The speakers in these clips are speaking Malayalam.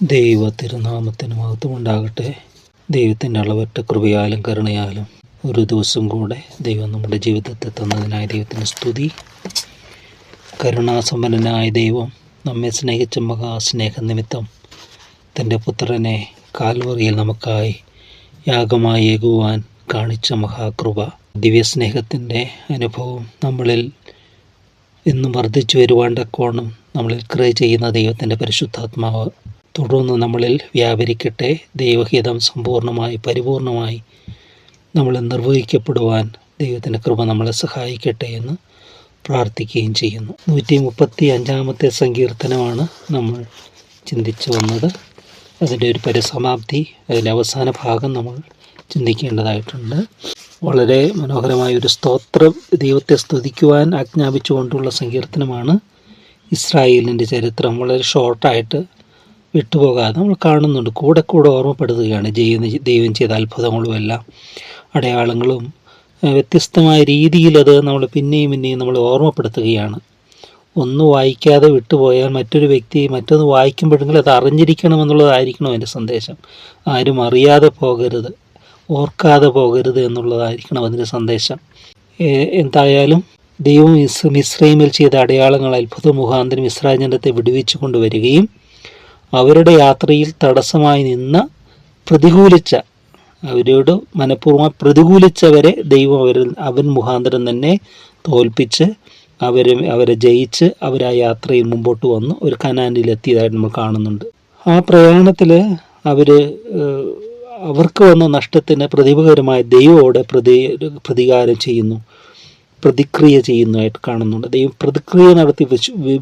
ദൈവ തിരുനാമത്തിന് മഹത്വമുണ്ടാകട്ടെ. ദൈവത്തിൻ്റെ അളവറ്റ കൃപയാലും കരുണയാലും ഒരു ദിവസം കൂടെ ദൈവം നമ്മുടെ ജീവിതത്തെ തന്നതിനായി ദൈവത്തിന് സ്തുതി. കരുണാസമ്പന്നനായ ദൈവം നമ്മെ സ്നേഹിച്ച മഹാസ്നേഹനിമിത്തം തൻ്റെ പുത്രനെ കാൽവറിയിൽ നമുക്കായി യാഗമായി ഏകുവാൻ കാണിച്ച മഹാകൃപ, ദിവ്യസ്നേഹത്തിൻ്റെ അനുഭവം നമ്മളിൽ ഇന്നും വർദ്ധിച്ചു വരുവാൻ തക്കോണം നമ്മളിൽ ക്രിയ ചെയ്യുന്ന ദൈവത്തിൻ്റെ പരിശുദ്ധാത്മാവ് തുടർന്ന് നമ്മളിൽ വ്യാപരിക്കട്ടെ. ദൈവഹിതം സമ്പൂർണ്ണമായി പരിപൂർണമായി നമ്മൾ നിർവഹിക്കപ്പെടുവാൻ ദൈവത്തിൻ്റെ കൃപ നമ്മളെ സഹായിക്കട്ടെ എന്ന് പ്രാർത്ഥിക്കുകയും ചെയ്യുന്നു. 135 സങ്കീർത്തനമാണ് നമ്മൾ ചിന്തിച്ചു വന്നത്. അതിൻ്റെ ഒരു പരിസമാപ്തി, അതിൻ്റെ അവസാന ഭാഗം നമ്മൾ ചിന്തിക്കേണ്ടതായിട്ടുണ്ട്. വളരെ മനോഹരമായ ഒരു സ്തോത്രം, ദൈവത്തെ സ്തുതിക്കുവാൻ ആജ്ഞാപിച്ചുകൊണ്ടുള്ള സങ്കീർത്തനമാണ്. ഇസ്രായേലിൻ്റെ ചരിത്രം വളരെ ഷോർട്ടായിട്ട് വിട്ടുപോകാതെ നമ്മൾ കാണുന്നുണ്ട്. കൂടെ ഓർമ്മപ്പെടുത്തുകയാണ് ദൈവം ചെയ്ത അത്ഭുതങ്ങളും എല്ലാം അടയാളങ്ങളും വ്യത്യസ്തമായ രീതിയിൽ അത് നമ്മൾ പിന്നെയും നമ്മൾ ഓർമ്മപ്പെടുത്തുകയാണ്. ഒന്ന് വായിക്കാതെ വിട്ടുപോയാൽ മറ്റൊരു വ്യക്തി മറ്റൊന്ന് വായിക്കുമ്പോഴെങ്കിലും അത് അറിഞ്ഞിരിക്കണമെന്നുള്ളതായിരിക്കണം അതിൻ്റെ സന്ദേശം. ആരും അറിയാതെ പോകരുത്, ഓർക്കാതെ പോകരുത് എന്നുള്ളതായിരിക്കണം അതിൻ്റെ സന്ദേശം. എന്തായാലും ദൈവം മിസ്രൈമിൽ ചെയ്ത അടയാളങ്ങൾ അത്ഭുത മുഖാന്തരം ഇസ്രായേൽ ജനത്തെ വിടുവിച്ചു കൊണ്ടുവരികയും അവരുടെ യാത്രയിൽ തടസ്സമായി നിന്ന് അവരോട് മനഃപൂർവ്വം പ്രതികൂലിച്ചവരെ ദൈവം അവൻ മുഖാന്തരം തന്നെ തോൽപ്പിച്ച് അവരെ ജയിച്ച് അവരാ യാത്രയിൽ മുമ്പോട്ട് വന്ന് ഒരു കനാനിലെത്തിയതായിട്ട് നമ്മൾ കാണുന്നുണ്ട്. ആ പ്രയാണത്തിൽ അവർക്ക് വന്ന നഷ്ടത്തിന് പ്രതിപകരമായ ദൈവത്തോടെ പ്രതികാരം ചെയ്യുന്നു, പ്രതിക്രിയ ചെയ്യുന്നതായിട്ട് കാണുന്നുണ്ട്. ദൈവം പ്രതിക്രിയ നടത്തി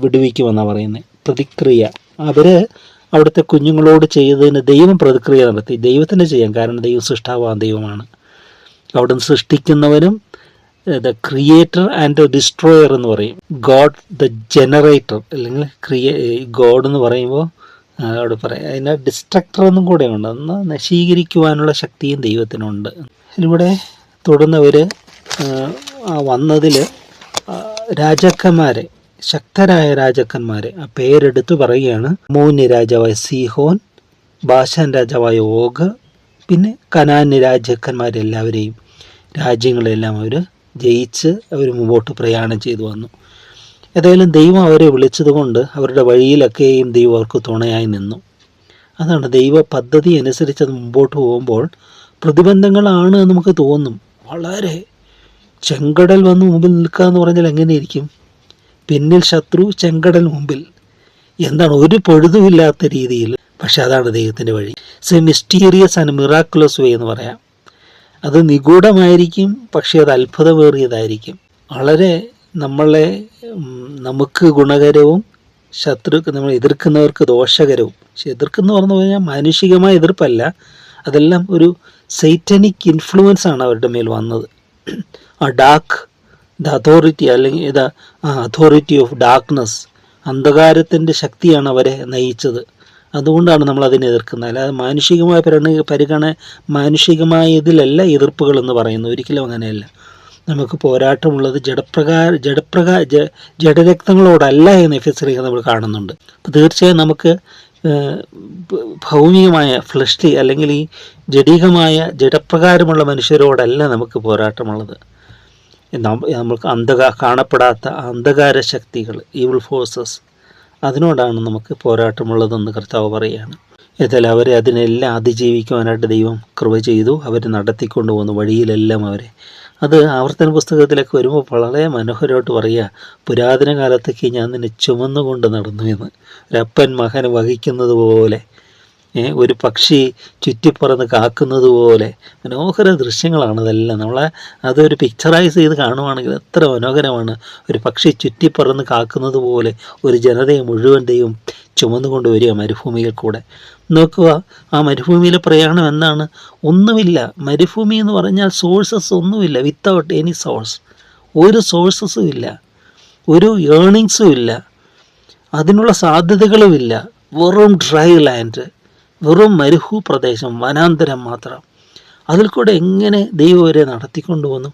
വിടുവിക്കുമെന്നാണ് പറയുന്നത്. പ്രതിക്രിയ അവിടുത്തെ കുഞ്ഞുങ്ങളോട് ചെയ്തതിന് ദൈവം പ്രതിക്രിയ നടത്തി. ദൈവത്തിന് ചെയ്യാം, കാരണം ദൈവം സൃഷ്ടാവാൻ ദൈവമാണ്. അവിടുന്ന് സൃഷ്ടിക്കുന്നവനും ദ ക്രിയേറ്റർ ആൻഡ് ഡിസ്ട്രോയർ എന്ന് പറയും. ഗോഡ് ദ ജനറേറ്റർ, അല്ലെങ്കിൽ ഗോഡ് എന്ന് പറയുമ്പോൾ അവിടെ പറയാം അതിന് ഡിസ്ട്രക്ടർ എന്നും കൂടെ ഉണ്ട്. ഒന്ന് നശീകരിക്കുവാനുള്ള ശക്തിയും ദൈവത്തിനുണ്ട്. ഇവിടെ തുടർന്നവർ വന്നതിൽ രാജാക്കന്മാരെ, ശക്തരായ രാജാക്കന്മാരെ ആ പേരെടുത്ത് പറയുകയാണ്. മൂന്ന് രാജാവായ സീഹോൻ, ബാശാൻ രാജാവായ ഓഗ്, പിന്നെ കനാന്യ രാജാക്കന്മാരെല്ലാവരെയും രാജ്യങ്ങളെല്ലാം അവർ ജയിച്ച് അവർ മുമ്പോട്ട് പ്രയാണം ചെയ്തു വന്നു. ഏതായാലും ദൈവം അവരെ വിളിച്ചതുകൊണ്ട് അവരുടെ വഴിയിലൊക്കെയും ദൈവം അവർക്ക് തുണയായി നിന്നു. അതാണ് ദൈവ പദ്ധതി അനുസരിച്ച് അത് മുമ്പോട്ട് പോകുമ്പോൾ പ്രതിബന്ധങ്ങളാണ് നമുക്ക് തോന്നും. വളരെ ചെങ്കടൽ വന്ന് മുമ്പിൽ നിൽക്കുക എന്ന് പറഞ്ഞാൽ എങ്ങനെയിരിക്കും? പിന്നിൽ ശത്രു, ചെങ്കടൽ മുമ്പിൽ, എന്താണ് ഒരു പൊഴുതുമില്ലാത്ത രീതിയിൽ. പക്ഷെ അതാണ് ദൈവത്തിൻ്റെ വഴി. മിസ്റ്റീരിയസ് ആൻഡ് മിറാക്കുലസ് വേ എന്ന് പറയാം. അത് നിഗൂഢമായിരിക്കും, പക്ഷേ അത് അത്ഭുതമേറിയതായിരിക്കും. വളരെ നമുക്ക് ഗുണകരവും നമ്മൾ എതിർക്കുന്നവർക്ക് ദോഷകരവും. പക്ഷെ എതിർക്കുന്ന പറഞ്ഞു കഴിഞ്ഞാൽ മാനുഷികമായ എതിർപ്പല്ല, അതെല്ലാം ഒരു സൈറ്റനിക് ഇൻഫ്ലുവൻസ് ആണ് അവരുടെ മേൽ വന്നത്. ദ അതോറിറ്റി, അല്ലെങ്കിൽ അതോറിറ്റി ഓഫ് ഡാർക്ക്നെസ്, അന്ധകാരത്തിൻ്റെ ശക്തിയാണ് അവരെ നയിച്ചത്. അതുകൊണ്ടാണ് നമ്മൾ അതിനെ എതിർക്കുന്നത്. അല്ലാതെ മാനുഷികമായ ഇതിലല്ല എതിർപ്പുകൾ എന്ന് പറയുന്നത്. ഒരിക്കലും അങ്ങനെയല്ല. നമുക്ക് പോരാട്ടമുള്ളത് ജഡരക്തങ്ങളോടല്ല എന്ന് എഫെസ്യരിൽ നമ്മൾ കാണുന്നുണ്ട്. അപ്പോൾ തീർച്ചയായും നമുക്ക് ഭൗമികമായ ഫ്ലഷ്ലി, അല്ലെങ്കിൽ ഈ ജഡപ്രകാരമുള്ള മനുഷ്യരോടല്ല നമുക്ക് പോരാട്ടമുള്ളത്. നമുക്ക് കാണപ്പെടാത്ത അന്ധകാര ശക്തികൾ, ഈവിൾ ഫോഴ്സസ്, അതിനോടാണ് നമുക്ക് പോരാട്ടമുള്ളതെന്ന് കർത്താവ് പറയുകയാണ്. ഏതായാലും അവരെ അതിനെല്ലാം അതിജീവിക്കുവാനായിട്ട് ദൈവം കൃപ ചെയ്തു. അവർ നടത്തിക്കൊണ്ടു പോകുന്നു വഴിയിലെല്ലാം അവരെ. അത് ആവർത്തന പുസ്തകത്തിലൊക്കെ വരുമ്പോൾ വളരെ മനോഹരമായിട്ട് പറയുക, പുരാതന കാലത്തൊക്കെ ഞാൻ നിന്നെ ചുമന്നുകൊണ്ട് നടന്നു എന്ന്. ഒരപ്പൻ മകനെ വഹിക്കുന്നത് പോലെ, ഒരു പക്ഷി ചുറ്റിപ്പറന്ന് കാക്കുന്നത് പോലെ മനോഹര ദൃശ്യങ്ങളാണ് അതെല്ലാം. അതൊരു പിക്ചറൈസ് ചെയ്ത് കാണുവാണെങ്കിൽ എത്ര മനോഹരമാണ്. ഒരു പക്ഷി ചുറ്റിപ്പറന്ന് കാക്കുന്നത് പോലെ ഒരു ജനതയെ മുഴുവൻ ദൈവം ചുമന്നുകൊണ്ട് വരിക മരുഭൂമിയിൽ കൂടെ. നോക്കുക, ആ മരുഭൂമിയിലെ പ്രയാണം എന്താണ്? ഒന്നുമില്ല. മരുഭൂമി എന്ന് പറഞ്ഞാൽ സോഴ്സസ് ഒന്നുമില്ല. വിത്തൗട്ട് എനി സോഴ്സ്, ഒരു സോഴ്സസും ഇല്ല, ഒരു ഏർണിങ്സും ഇല്ല, അതിനുള്ള സാധ്യതകളുമില്ല. വെറും ഡ്രൈ ലാൻഡ്, വെറും പ്രദേശം, വനാന്തരം മാത്രം. അതിൽ കൂടെ എങ്ങനെ ദൈവം അവരെ നടത്തിക്കൊണ്ടു വന്നു?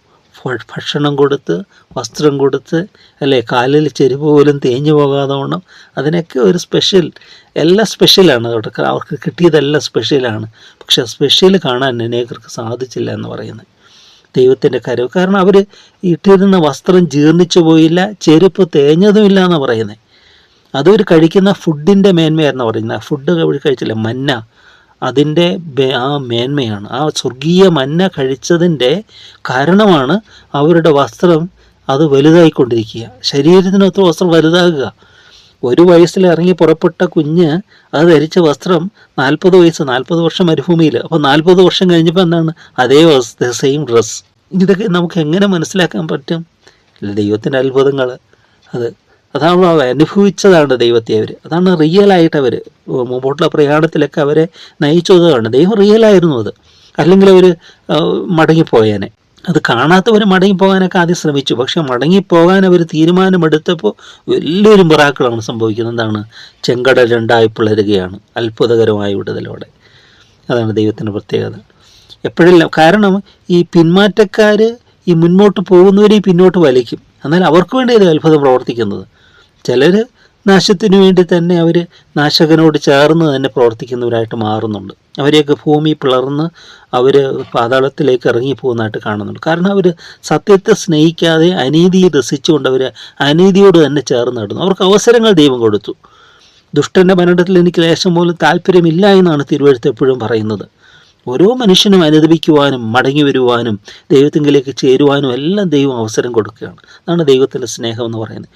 ഭക്ഷണം കൊടുത്ത്, വസ്ത്രം കൊടുത്ത്, അല്ലേ, കാലിൽ ചെരുപ്പ് പോലും തേഞ്ഞു പോകാതെ വണ്ണം, അതിനൊക്കെ ഒരു സ്പെഷ്യൽ, എല്ലാം സ്പെഷ്യലാണ്. അവർക്ക് കിട്ടിയതെല്ലാം സ്പെഷ്യലാണ്. പക്ഷെ സ്പെഷ്യൽ കാണാൻ അനേകർക്ക് സാധിച്ചില്ല എന്ന് പറയുന്നത് ദൈവത്തിൻ്റെ കരവ്. കാരണം അവർ ഇട്ടിരുന്ന വസ്ത്രം ജീർണിച്ചു പോയില്ല, ചെരുപ്പ് തേഞ്ഞതുമില്ല എന്ന് പറയുന്നത്. അതൊരു കഴിക്കുന്ന ഫുഡിൻ്റെ മേന്മയായിരുന്നു പറയുന്നത്. ഫുഡ് കഴിച്ചില്ല, മന്ന, അതിൻ്റെ ആ മേന്മയാണ്. ആ സ്വർഗീയ മന്ന കഴിച്ചതിൻ്റെ കാരണമാണ് അവരുടെ വസ്ത്രം അത് വലുതായിക്കൊണ്ടിരിക്കുക. ശരീരത്തിനൊത്ത വസ്ത്രം വലുതാകുക. 1 വയസ്സിൽ ഇറങ്ങി പുറപ്പെട്ട കുഞ്ഞ് അത് ധരിച്ച വസ്ത്രം 40 വയസ്സ്, 40 വർഷം മരുഭൂമിയിൽ. അപ്പോൾ 40 വർഷം കഴിഞ്ഞപ്പോൾ എന്താണ്? അതേ സെയിം ഡ്രസ്സ്. ഇതൊക്കെ നമുക്ക് എങ്ങനെ മനസ്സിലാക്കാൻ പറ്റും? ദൈവത്തിൻ്റെ അത്ഭുതങ്ങൾ. അതാണ് അവർ അനുഭവിച്ചതാണ് ദൈവത്തെ. അതാണ് റിയലായിട്ട് അവർ മുമ്പോട്ടുള്ള പ്രയാണത്തിലൊക്കെ അവരെ നയിച്ചതാണ്. ദൈവം റിയലായിരുന്നു അത്. അല്ലെങ്കിൽ അവർ മടങ്ങിപ്പോയേനെ. അത് കാണാത്തവർ മടങ്ങിപ്പോകാനൊക്കെ ആദ്യം ശ്രമിച്ചു. പക്ഷെ മടങ്ങിപ്പോകാൻ അവർ തീരുമാനമെടുത്തപ്പോൾ വലിയൊരു മിറാക്കിളാണ് സംഭവിക്കുന്നത്. എന്താണ്? ചെങ്കടൽ 2ആയി പിളരുകയാണ് അത്ഭുതകരമായ വിടുതലോടെ. അതാണ് ദൈവത്തിൻ്റെ പ്രത്യേകത. എപ്പോഴെല്ലാം, കാരണം ഈ പിന്മാറ്റക്കാർ ഈ മുന്നോട്ട് പോകുന്നവരെയും പിന്നോട്ട് വലിക്കും. എന്നാൽ അവർക്ക് വേണ്ടി ഇത് അത്ഭുതം പ്രവർത്തിക്കുന്നത്. ചിലർ നാശത്തിനു വേണ്ടി തന്നെ അവർ നാശകനോട് ചേർന്ന് തന്നെ പ്രവർത്തിക്കുന്നവരായിട്ട് മാറുന്നുണ്ട്. അവരെയൊക്കെ ഭൂമി പിളർന്ന് അവർ പാതാളത്തിലേക്ക് ഇറങ്ങിപ്പോകുന്നതായിട്ട് കാണുന്നുണ്ട്. കാരണം അവർ സത്യത്തെ സ്നേഹിക്കാതെ അനീതിയെ രസിച്ചുകൊണ്ട് അവർ അനീതിയോട് തന്നെ ചേർന്ന് നടന്നു. അവർക്ക് അവസരങ്ങൾ ദൈവം കൊടുത്തു. ദുഷ്ടൻ്റെ ഭരണത്തിൽ എനിക്ക് ലേശം പോലും താല്പര്യമില്ല എന്നാണ് തിരുവെഴുത്ത് എപ്പോഴും പറയുന്നത്. ഓരോ മനുഷ്യനും അനുദപിക്കുവാനും മടങ്ങി വരുവാനും ദൈവത്തിങ്കിലേക്ക് ചേരുവാനും എല്ലാം ദൈവം അവസരം കൊടുക്കുകയാണ്. അതാണ് ദൈവത്തിൻ്റെ സ്നേഹം എന്ന് പറയുന്നത്.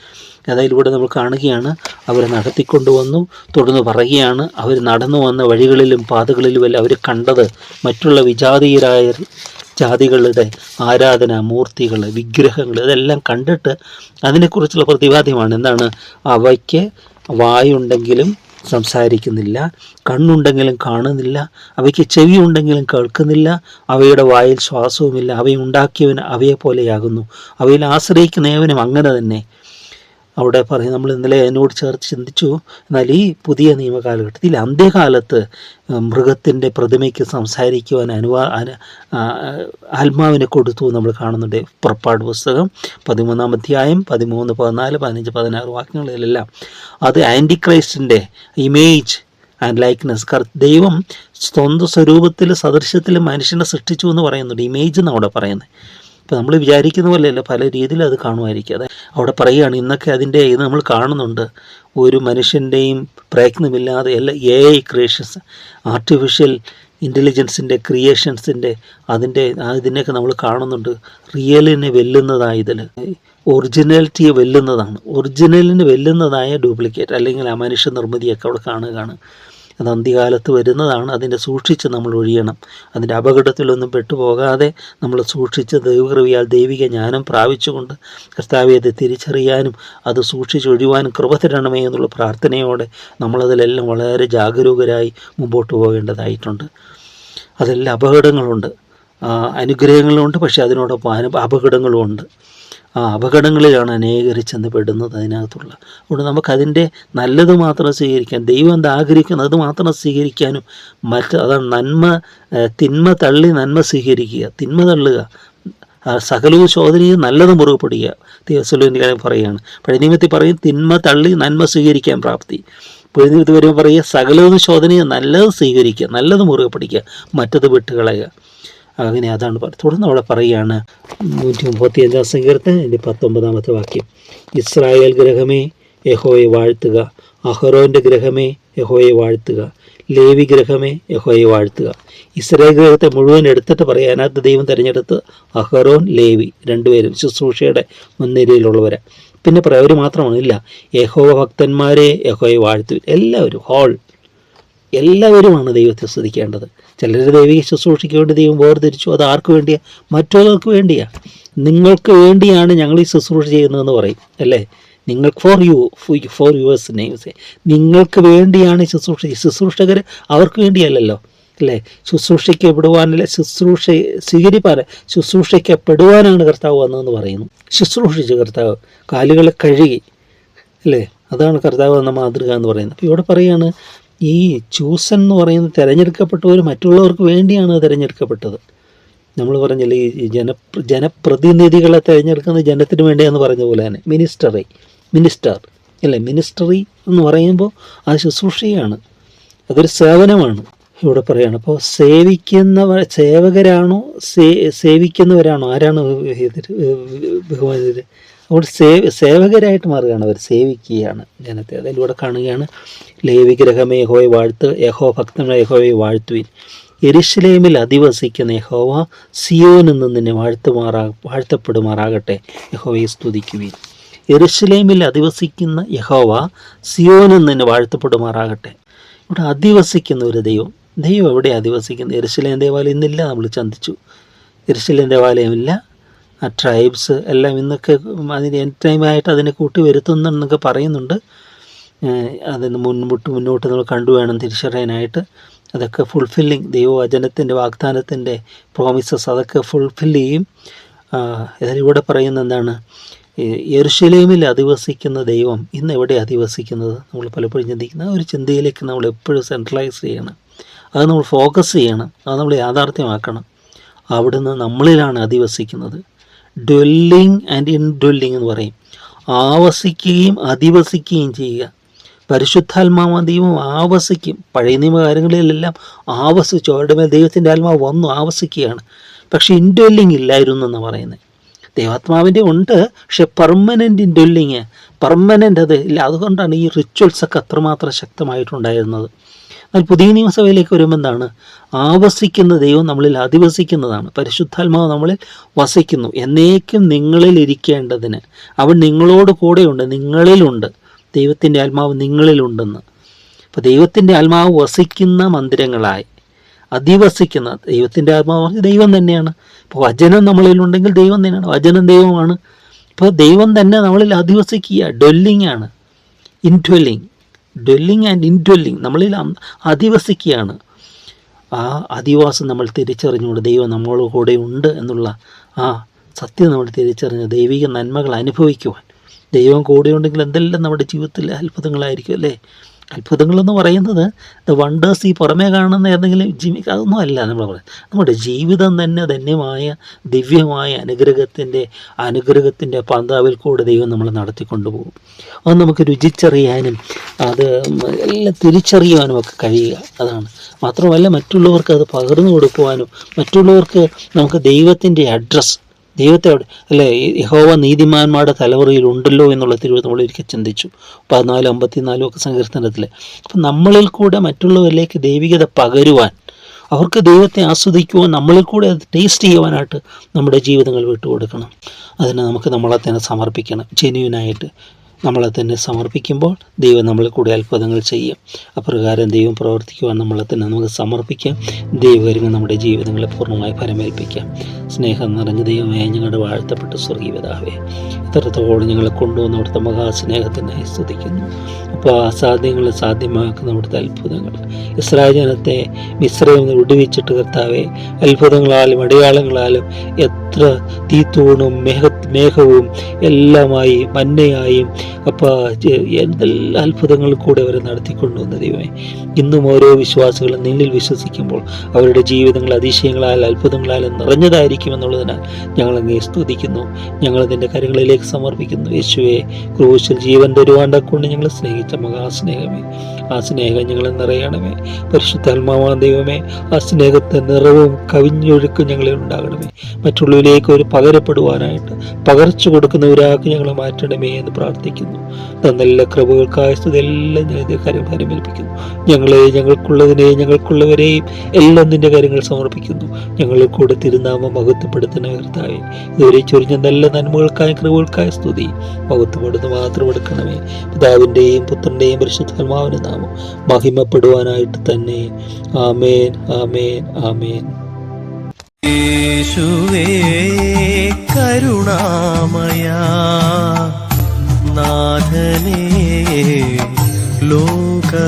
അതായത് ഇവിടെ നമ്മൾ കാണുകയാണ്, അവരെ നടത്തിക്കൊണ്ടുവന്നു. തുടർന്ന് പറയുകയാണ്, അവർ നടന്നു വന്ന വഴികളിലും പാതകളിലുമെല്ലാം അവർ കണ്ടത് മറ്റുള്ള വിജാതീയരായ ജാതികളുടെ ആരാധന മൂർത്തികൾ, വിഗ്രഹങ്ങൾ, ഇതെല്ലാം കണ്ടിട്ട് അതിനെക്കുറിച്ചുള്ള പ്രതിപാദ്യമാണ്. എന്താണ്? അവയ്ക്ക് വായുണ്ടെങ്കിലും സംസാരിക്കുന്നില്ല, കണ്ണുണ്ടെങ്കിലും കാണുന്നില്ല, അവയ്ക്ക് ചെവി ഉണ്ടെങ്കിലും കേൾക്കുന്നില്ല, അവയുടെ വായിൽ ശ്വാസവുമില്ല, അവയുണ്ടാക്കിയവൻ അവയെ പോലെയാകുന്നു, അവയിൽ ആശ്രയിക്കുന്നവനും അങ്ങനെ തന്നെ. അവിടെ പറയും, നമ്മൾ ഇന്നലെ എന്നോട് ചേർത്ത് ചിന്തിച്ചു. എന്നാൽ ഈ പുതിയ നിയമകാലഘട്ടത്തിൽ അന്ത്യകാലത്ത് മൃഗത്തിൻ്റെ പ്രതിമയ്ക്ക് സംസാരിക്കുവാൻ ആത്മാവിനെ കൊടുത്തു നമ്മൾ കാണുന്നുണ്ട്. പുറപ്പാട് പുസ്തകം 13-ാം അധ്യായം 13, 14, 15, 16 വാക്യങ്ങളിലെല്ലാം അത് ആൻറ്റിക്രൈസ്റ്റിൻ്റെ ഇമേജ് ആൻഡ് ലൈക്ക്നെസ്. ദൈവം സ്വന്തം സ്വരൂപത്തിൽ സദൃശ്യത്തിൽ മനുഷ്യനെ സൃഷ്ടിച്ചു എന്ന് പറയുന്നുണ്ട്. ഇമേജ് എന്ന് അവിടെ പറയുന്നത്. ഇപ്പോൾ നമ്മൾ വിചാരിക്കുന്ന പോലെയല്ല, പല രീതിയിൽ അത് കാണുമായിരിക്കും. അത് അവിടെ പറയുകയാണ്, ഇന്നൊക്കെ അതിൻ്റെ ഇത് നമ്മൾ കാണുന്നുണ്ട്. ഒരു മനുഷ്യൻ്റെയും പ്രയത്നമില്ലാതെ എല്ലാ AI ക്രിയേഷൻസ്, ആർട്ടിഫിഷ്യൽ ഇൻ്റലിജൻസിൻ്റെ ക്രിയേഷൻസിൻ്റെ ഇതിനെയൊക്കെ നമ്മൾ കാണുന്നുണ്ട്. റിയലിനെ വെല്ലുന്നതായ ഇതിൽ ഒറിജിനാലിറ്റിയെ വെല്ലുന്നതാണ്. ഒറിജിനലിന് വെല്ലുന്നതായ ഡ്യൂപ്ലിക്കേറ്റ് അല്ലെങ്കിൽ ആ മനുഷ്യ നിർമ്മിതിയൊക്കെ അവിടെ കാണുകയാണ്. അത് അന്ത്യകാലത്ത് വരുന്നതാണ്. അതിൻ്റെ സൂക്ഷിച്ച് നമ്മൾ ഒഴിയണം. അതിൻ്റെ അപകടത്തിലൊന്നും പെട്ടുപോകാതെ നമ്മൾ സൂക്ഷിച്ച് ദൈവകൃപയാൽ ദൈവിക ജ്ഞാനം പ്രാപിച്ചുകൊണ്ട് കർത്താവെ അത് തിരിച്ചറിയാനും അത് സൂക്ഷിച്ചൊഴിയുവാനും കൃപ തരണമേ എന്നുള്ള പ്രാർത്ഥനയോടെ നമ്മളതിലെല്ലാം വളരെ ജാഗരൂകരായി മുമ്പോട്ട് പോകേണ്ടതായിട്ടുണ്ട്. അതെല്ലാം അപകടങ്ങളുണ്ട്, അനുഗ്രഹങ്ങളുണ്ട്, പക്ഷേ അതിനോടൊപ്പം അപകടങ്ങളുമുണ്ട്. ആ അപകടങ്ങളിലാണ് അനേകർ ചെന്ന് പെടുന്നത് അതിനകത്തുള്ള. അതുകൊണ്ട് നമുക്കതിൻ്റെ നല്ലത് മാത്രം സ്വീകരിക്കാൻ, ദൈവം എന്താ ആഗ്രഹിക്കുന്നത് അത് മാത്രം സ്വീകരിക്കാനും അതാണ് തിന്മ തള്ളി നന്മ സ്വീകരിക്കുക, തിന്മ തള്ളുക, സകലവും ശോധനയും നല്ലത് മുറുകെ പിടിക്കുക. തിയോസലോനിക്കാരൻ പറയുകയാണ്. പഴയ നിയമത്തിൽ പറയും തിന്മ തള്ളി നന്മ സ്വീകരിക്കാൻ പ്രാപ്തി. പുതിയ നിയമത്തിൽ വരുമ്പോൾ പറയുക സകലവും ശോധനയും നല്ലത് സ്വീകരിക്കുക, നല്ലത് മുറുകെ പിടിക്കുക, മറ്റത് വിട്ടുകളയുക. അങ്ങനെ അതാണ് തുടർന്ന് അവിടെ പറയുകയാണ് 135-ാം സങ്കീർത്തനം 19-ാമത്തെ വാക്യം. ഇസ്രായേൽ ഗ്രഹമേ യഹോവയെ വാഴ്ത്തുക, അഹരോൻ്റെ ഗ്രഹമേ യഹോവയെ വാഴ്ത്തുക, ലേവി ഗ്രഹമേ യഹോവയെ വാഴ്ത്തുക. ഇസ്രായേൽ ഗ്രഹത്തെ മുഴുവൻ എടുത്തിട്ട് പറയാം. അതിനകത്ത് ദൈവം തിരഞ്ഞെടുത്ത് അഹരോൻ, ലേവി രണ്ടുപേരും ശുശ്രൂഷയുടെ മുൻനിരയിലുള്ളവരെ. പിന്നെ പറയാം, അവർ മാത്രമാണ് ഇല്ല, യഹോവ ഭക്തന്മാരെ യഹോവയെ വാഴ്ത്തു. എല്ലാവരുമാണ് ദൈവത്തെ സ്തുതിക്കേണ്ടത്. ചിലർ ദൈവിക ശുശ്രൂഷയ്ക്ക് വേണ്ടി ദൈവം വേർതിരിച്ചു. അത് ആർക്ക് വേണ്ടിയാണ്? മറ്റുള്ളവർക്ക് വേണ്ടിയാണ്. നിങ്ങൾക്ക് വേണ്ടിയാണ് ഞങ്ങൾ ഈ ശുശ്രൂഷ ചെയ്യുന്നതെന്ന് പറയും അല്ലേ. നിങ്ങൾക്ക് ഫോർ യുവേഴ്സ് നെയിംസ്, നിങ്ങൾക്ക് വേണ്ടിയാണ് ശുശ്രൂഷകർ അവർക്ക് വേണ്ടിയല്ലല്ലോ അല്ലേ. ശുശ്രൂഷിക്കപ്പെടുവാനല്ല, ശുശ്രൂഷിക്കപ്പെടുവാനാണ് കർത്താവ് വന്നതെന്ന് പറയുന്നു. ശുശ്രൂഷിച്ചു കർത്താവ് കാലുകളെ കഴുകി അല്ലേ. അതാണ് കർത്താവ് എന്ന മാതൃക എന്ന് പറയുന്നത്. അപ്പോൾ ഇവിടെ പറയുകയാണ്, ഈ ചൂസൻ എന്ന് പറയുന്നത് തിരഞ്ഞെടുക്കപ്പെട്ടവർ മറ്റുള്ളവർക്ക് വേണ്ടിയാണ് തിരഞ്ഞെടുക്കപ്പെട്ടത്. നമ്മൾ പറഞ്ഞില്ലേ ഈ ജനപ്രതിനിധികളെ തിരഞ്ഞെടുക്കുന്നത് ജനത്തിന് വേണ്ടിയെന്ന് പറഞ്ഞ പോലെ തന്നെ മിനിസ്റ്റർ അല്ലേ, മിനിസ്റ്ററി എന്ന് പറയുമ്പോൾ അത് ശുശ്രൂഷയാണ്, അതൊരു സേവനമാണ് ഇവിടെ പറയുകയാണ്. അപ്പോൾ സേവകരാണോ സേവിക്കുന്നവരാണോ, ആരാണ് ബഹുമാനിതർ? അവിടെ സേവകരായിട്ട് മാറുകയാണ്, അവർ സേവിക്കുകയാണ് ജനത്തെ. അതിലൂടെ കാണുകയാണ്, ലേവിഗ്രഹമേ യഹോവയെ വാഴ്ത്ത്, യഹോവ ഭക്തനായ യഹോവയെ വാഴ്ത്തുവിൻ. യെരുശലേമിൽ അധിവസിക്കുന്ന യഹോവ സിയോനിൽ നിന്ന് നിന്നെ വാഴ്ത്തപ്പെടുമാറാകട്ടെ, യഹോവയെ സ്തുതിക്കുവിൻ. യെരുശലേമിൽ അധിവസിക്കുന്ന യഹോവ സിയോനിൽ നിന്ന് വാഴ്ത്തപ്പെടുമാറാകട്ടെ. ഇവിടെ അധിവസിക്കുന്ന ഒരു ദൈവം എവിടെ അധിവസിക്കുന്നത്? യെരുശലേം ദേവാലയം ഇന്നില്ല, നമ്മൾ ചിന്തിച്ചു. യെരുശലേം ദേവാലയമില്ല, ആ ട്രൈബ്സ് എല്ലാം ഇന്നൊക്കെ അതിന് എൻ ടൈമായിട്ട് അതിനെ കൂട്ടി വരുത്തുന്നെന്നൊക്കെ പറയുന്നുണ്ട്. അതിന് മുന്നോട്ട് നമ്മൾ കണ്ടുവേണം തിരിച്ചറിയാനായിട്ട്. അതൊക്കെ ഫുൾഫില്ലിങ്, ദൈവവചനത്തിൻ്റെ വാഗ്ദാനത്തിൻ്റെ പ്രോമിസസ് അതൊക്കെ ഫുൾഫിൽ ചെയ്യും. ഇതിലൂടെ പറയുന്ന എന്താണ്? യെരുശലേമിൽ അധിവസിക്കുന്ന ദൈവം ഇന്ന് എവിടെ അധിവസിക്കുന്നത്? നമ്മൾ പലപ്പോഴും ചിന്തിക്കുന്ന ഒരു ചിന്തയിലേക്ക് നമ്മൾ എപ്പോഴും സെൻട്രലൈസ് ചെയ്യണം, അത് നമ്മൾ ഫോക്കസ് ചെയ്യണം, അത് നമ്മൾ യാഥാർത്ഥ്യമാക്കണം. അവിടുന്ന് നമ്മളിലാണ് അധിവസിക്കുന്നത്. ഡ്വെല്ലിങ് ആൻഡ് ഇൻഡ്വെല്ലിങ് എന്ന് പറയും. ആവസിക്കുകയും അധിവസിക്കുകയും ചെയ്യുക. പരിശുദ്ധാത്മാവ് ദൈവം ആവസിക്കും. പഴയ നിയമകാര്യങ്ങളിലെല്ലാം ആവസിച്ചു, അവരുടെ മേൽ ദൈവത്തിൻ്റെ ആത്മാവ് വന്നു ആവസിക്കുകയാണ്. പക്ഷേ ഇൻഡ്വെല്ലിങ് ഇല്ലായിരുന്നു എന്ന് പറയുന്നത്. ദൈവാത്മാവിൻ്റെ ഉണ്ട്, പക്ഷെ പെർമനൻ്റ് ഇൻഡ്വെല്ലിങ്, പെർമനൻ്റ് അത് ഇല്ല. അതുകൊണ്ടാണ് ഈ റിച്വൽസൊക്കെ അത്രമാത്രം ശക്തമായിട്ടുണ്ടായിരുന്നത്. എന്നാൽ പുതിയ നിയമസഭയിലേക്ക് വരുമ്പോൾ എന്താണ്? ആവസിക്കുന്ന ദൈവം നമ്മളിൽ അധിവസിക്കുന്നതാണ്. പരിശുദ്ധാത്മാവ് നമ്മളിൽ വസിക്കുന്നു. എന്നേക്കും നിങ്ങളിൽ ഇരിക്കേണ്ടതിന് അവൻ നിങ്ങളോട് കൂടെയുണ്ട്, നിങ്ങളിലുണ്ട്. ദൈവത്തിൻ്റെ ആത്മാവ് നിങ്ങളിലുണ്ടെന്ന്. അപ്പോൾ ദൈവത്തിൻ്റെ ആത്മാവ് വസിക്കുന്ന മന്ദിരങ്ങളായി അധിവസിക്കുന്ന ദൈവത്തിൻ്റെ ആത്മാവ് പറഞ്ഞ് ദൈവം തന്നെയാണ്. ഇപ്പോൾ വചനം നമ്മളിലുണ്ടെങ്കിൽ ദൈവം തന്നെയാണ്, വചനം ദൈവമാണ്. ഇപ്പോൾ ദൈവം തന്നെ നമ്മളിൽ അധിവസിക്കുക, ഡ്വെല്ലിംഗ് ആണ്. ഡ്വെല്ലിംഗ് ആൻഡ് ഇൻഡ്വെല്ലിംഗ് നമ്മളിൽ അധിവസിക്കുകയാണ്. ആ അധിവാസം നമ്മൾ തിരിച്ചറിഞ്ഞുകൊണ്ട് ദൈവം നമ്മളോട് കൂടെ ഉണ്ട് എന്നുള്ള ആ സത്യം നമ്മൾ തിരിച്ചറിഞ്ഞ് ദൈവിക നന്മകൾ അനുഭവിക്കുവാൻ, ദൈവം കൂടെയുണ്ടെങ്കിൽ എന്തെല്ലാം നമ്മുടെ ജീവിതത്തിൽ അത്ഭുതങ്ങളായിരിക്കും അല്ലേ. അത്ഭുതങ്ങളെന്ന് പറയുന്നത് ദ വണ്ടേഴ്സ് ഈ പുറമേ കാണുന്ന ഏതെങ്കിലും അതൊന്നും അല്ല. നമ്മൾ പറയുന്നത് നമ്മുടെ ജീവിതം തന്നെ ധന്യമായ ദിവ്യമായ അനുഗ്രഹത്തിൻ്റെ പന്താവിൽ കൂടെ ദൈവം നമ്മളെ നടത്തിക്കൊണ്ടു പോകും. അത് നമുക്ക് രുചിച്ചറിയാനും അത് എല്ലാം തിരിച്ചറിയുവാനും ഒക്കെ കഴിയുക. അതാണ്. മാത്രമല്ല മറ്റുള്ളവർക്ക് അത് പകർന്നു കൊടുക്കുവാനും, മറ്റുള്ളവർക്ക് നമുക്ക് ദൈവത്തിൻ്റെ അഡ്രസ്സ്, ദൈവത്തെ അവിടെ അല്ലേ, യഹോവ നീതിമാന്മാരുടെ തലമുറയിൽ ഉണ്ടല്ലോ എന്നുള്ള തിരുവചനം നമ്മൾ ഒരിക്കൽ ചിന്തിച്ചു. 14:54 ഒക്കെ സങ്കീർത്തനത്തിൽ. അപ്പം നമ്മളിൽ കൂടെ മറ്റുള്ളവരിലേക്ക് ദൈവികത പകരുവാൻ, അവർക്ക് ദൈവത്തെ ആസ്വദിക്കുവാൻ, നമ്മളിൽ കൂടെ അത് ടേസ്റ്റ് ചെയ്യുവാനായിട്ട് നമ്മുടെ ജീവിതങ്ങൾ വിട്ടുകൊടുക്കണം. അതിന് നമുക്ക് നമ്മളെ തന്നെ സമർപ്പിക്കണം. ജെന്യുവനായിട്ട് നമ്മളെ തന്നെ സമർപ്പിക്കുമ്പോൾ ദൈവം നമ്മളെ കൂടെ അത്ഭുതങ്ങൾ ചെയ്യും. അപ്രകാരം ദൈവം പ്രവർത്തിക്കുവാൻ നമ്മളെ തന്നെ നമുക്ക് സമർപ്പിക്കാം. ദൈവകരങ്ങൾ നമ്മുടെ ജീവിതങ്ങളെ പൂർണ്ണമായി ഫലമേൽപ്പിക്കാം. സ്നേഹം നിറഞ്ഞ ദൈവമേ, ഞങ്ങളുടെ വാഴ്ത്തപ്പെട്ട സ്വർഗീയ പിതാവേ, ഇത്രത്തോളം ഞങ്ങളെ കൊണ്ടുവന്ന അവിടുത്തെ മഹാസ്നേഹത്തിനായി സ്തുതിക്കുന്നു. അപ്പോൾ അസാധ്യങ്ങളെ സാധ്യമാക്കുന്ന അവിടുത്തെ അത്ഭുതങ്ങൾ, ഇസ്രായേൽ ജനത്തെ മിസ്രൈമിൽ നിന്ന് വിടുവിച്ചിട്ട് കർത്താവേ, അത്ഭുതങ്ങളാലും അടയാളങ്ങളാലും എത്ര തീത്തൂണും മേഘവും എല്ലാമായി മന്നയായും അപ്പോൾ എന്തെല്ലാം അത്ഭുതങ്ങൾ കൂടെ അവരെ നടത്തിക്കൊണ്ടുവന്ന ദൈവമേ, ഇന്നും ഓരോ വിശ്വാസികളും നിന്നിൽ വിശ്വസിക്കുമ്പോൾ അവരുടെ ജീവിതങ്ങൾ അതിശയങ്ങളാൽ അത്ഭുതങ്ങളാൽ നിറഞ്ഞതായിരിക്കുമെന്നുള്ളതിനാൽ ഞങ്ങളങ്ങേ സ്തുതിക്കുന്നു. ഞങ്ങൾ നിൻ്റെ കരങ്ങളിലേക്ക് സമർപ്പിക്കുന്നു. യേശുവേ, ക്രൂശിൽ ജീവൻ തരുവാണ്ടാക്കൊണ്ട് ഞങ്ങളെ സ്നേഹിച്ച മഹാസ്നേഹമേ, ആ സ്നേഹം ഞങ്ങളെ നിറയണമേ. പരിശുദ്ധാത്മാവാൻ ദൈവമേ, ആ സ്നേഹത്തെ നിറവും കവിഞ്ഞൊഴുക്കും ഞങ്ങളെ ഉണ്ടാകണമേ. മറ്റുള്ളവരിലേക്ക് ഒരു പകരപ്പെടുവാനായിട്ട് പകർച്ചു കൊടുക്കുന്നവരാക്കി ഞങ്ങളെ മാറ്റണമേ എന്ന് പ്രാർത്ഥിക്കുന്നു. തന്നെല്ലാ കൃപകൾക്കായ സ്തുതിയെല്ലാം ഞാൻ നിന്റെ കാര്യം ഫലമേൽപ്പിക്കുന്നു. ഞങ്ങൾക്കുള്ളവരെയും എല്ലാം നിന്റെ കാര്യങ്ങൾ സമർപ്പിക്കുന്നു. ഞങ്ങളിൽ കൂടെ തിരുനാമം മഹത്വപ്പെടുത്തുന്ന കർത്താവേ, ഇതുവരെ ചൊരിഞ്ഞ നല്ല നന്മകൾക്കായ കൃപകൾക്കായ സ്തുതി മഹത്വപ്പെടുന്നു മാത്രം എടുക്കണമേ. പിതാവിൻ്റെയും പുത്രൻ്റെയും പരിശുദ്ധാത്മാവിന്റെ നാമം മഹിമപ്പെടുവാനായിട്ട് തന്നെ. ആമേൻ, ആമേൻ, ആമേൻ. യേശുവേ കരുണാമയ നാഥനേ ലോകരക്ഷക,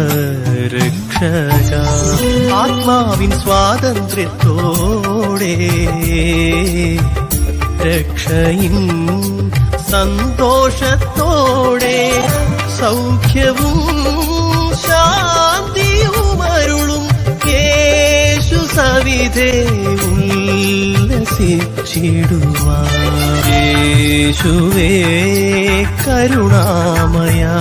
ആത്മാവിൻ സ്വാതന്ത്ര്യത്തോടെ രക്ഷയിൻ സന്തോഷത്തോടെ സൗഖ്യവും ശാന്തിയും അരുളും യേശു സവിധേ ഉല്ലസിച്ചിടുവാൻ. യേശുവേ കരുണാമയാ